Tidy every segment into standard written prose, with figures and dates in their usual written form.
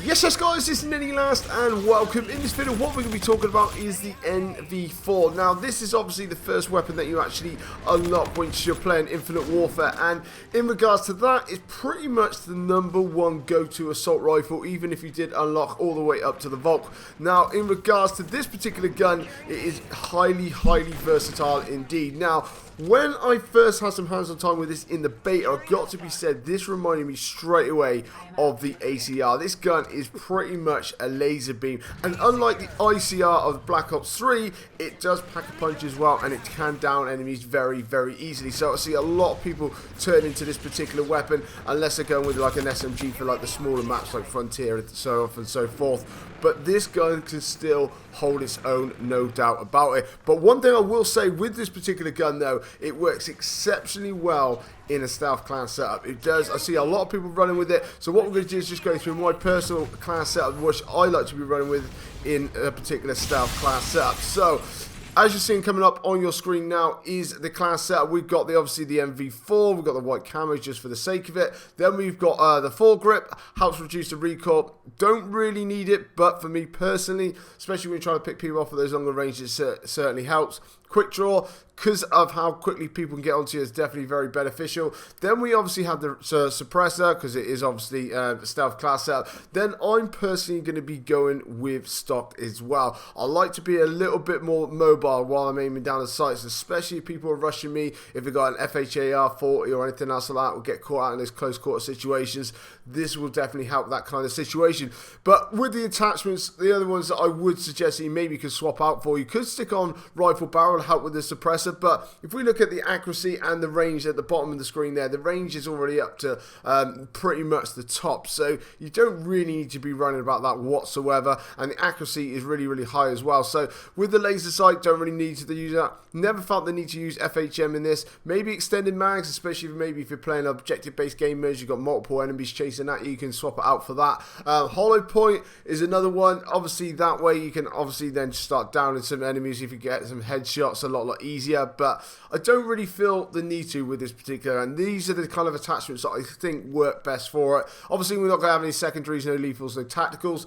Yes guys, this is Nearly Last and welcome. In this video what we're going to be talking about is the NV4. Now this is obviously the first weapon that you actually unlock once you're playing Infinite Warfare, and in regards to that, it's pretty much the #1 go-to assault rifle, even if you did unlock all the way up to the Volk. Now in regards to this particular gun, it is highly versatile indeed. Now when I first had some hands-on time with this in the beta, I've got to be said, this reminded me straight away of the ACR. This gun is pretty much a laser beam, and unlike the ICR of Black Ops 3, it does pack a punch as well, and it can down enemies very easily. So I see a lot of people turn into this particular weapon, unless they're going with like an SMG for like the smaller maps like Frontier and so on and so forth. But this gun can still hold its own, no doubt about it. But one thing I will say with this particular gun though, it works exceptionally well in a stealth class setup. It does. I see a lot of people running with it. So what we're going to do is just go through my personal class setup, which I like to be running with in a particular stealth class setup. So as you're seeing coming up on your screen now is the class setup. We've got obviously the NV4, we've got the white camo just for the sake of it. Then we've got the foregrip, helps reduce the recoil. Don't really need it, but for me personally, especially when you're trying to pick people off at those longer ranges, it certainly helps. Quick draw, because of how quickly people can get onto you, is definitely very beneficial. Then we obviously have the suppressor, because it is obviously the stealth class setup. Then I'm personally going to be going with stock as well. I like to be a little bit more mobile while I'm aiming down the sights, especially if people are rushing me. If they've got an FHAR 40 or anything else like that, will get caught out in those close quarter situations. This will definitely help that kind of situation. But with the attachments, the other ones that I would suggest that you maybe could swap out for, you could stick on rifle barrel, help with the suppressor. But if we look at the accuracy and the range at the bottom of the screen there, the range is already up to pretty much the top, so you don't really need to be running about that whatsoever, and the accuracy is really high as well. So with the laser sight, don't really need to use that. Never felt the need to use FHM in this. Maybe extended mags, especially if you're playing objective based game modes, you've got multiple enemies chasing at you, you can swap it out for that. Hollow point is another one. Obviously that way you can obviously then start downing some enemies if you get some headshots a lot easier, but I don't really feel the need to with this particular, and these are the kind of attachments that I think work best for it. Obviously we're not going to have any secondaries, no lethals, no tacticals.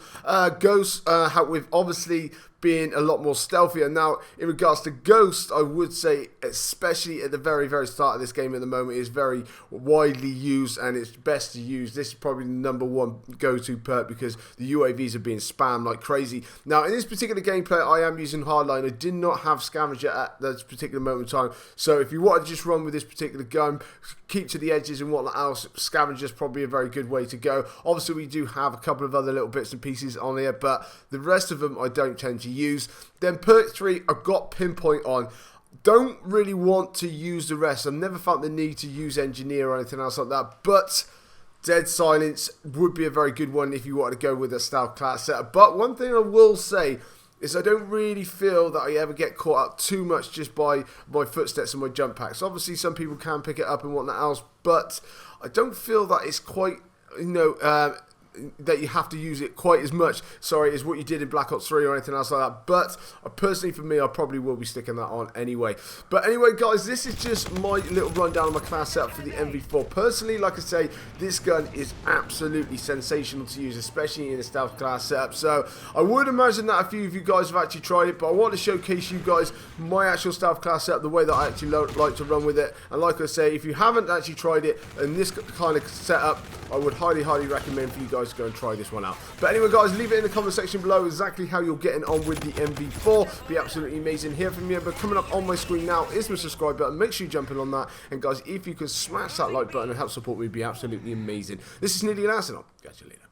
Ghosts help with obviously being a lot more stealthier. Now in regards to Ghost, I would say especially at the very start of this game at the moment, is very widely used, and it's best to use. This is probably the #1 go-to perk because the UAVs are being spammed like crazy. Now in this particular gameplay I am using hardline. I did not have scavenger at this particular moment in time, so if you want to just run with this particular gun, keep to the edges and whatnot else, scavenger is probably a very good way to go. Obviously we do have a couple of other little bits and pieces on here, but the rest of them I don't tend to use. Then perk 3 I've got pinpoint on. Don't really want to use the rest. I've never felt the need to use engineer or anything else like that, but dead silence would be a very good one if you want to go with a stealth class setup. But one thing I will say is I don't really feel that I ever get caught up too much just by my footsteps and my jump packs. Obviously some people can pick it up and whatnot else, but I don't feel that it's quite, that you have to use it quite as much, as what you did in Black Ops 3 or anything else like that. But personally for me, I probably will be sticking that on anyway. But anyway guys, this is just my little rundown of my class setup for the NV4. Personally, like I say, this gun is absolutely sensational to use, especially in a stealth class setup. So I would imagine that a few of you guys have actually tried it, but I want to showcase you guys my actual stealth class setup, the way that I actually like to run with it. And like I say, if you haven't actually tried it in this kind of setup, I would highly recommend for you guys to go and try this one out. But anyway guys, leave it in the comment section below exactly how you're getting on with the NV4. Be absolutely amazing here from you. But coming up on my screen now is my subscribe button. Make sure you jump in on that, and guys, if you can smash that like button and help support me, it'd be absolutely amazing. This is Nearly Last, and I'll catch you later.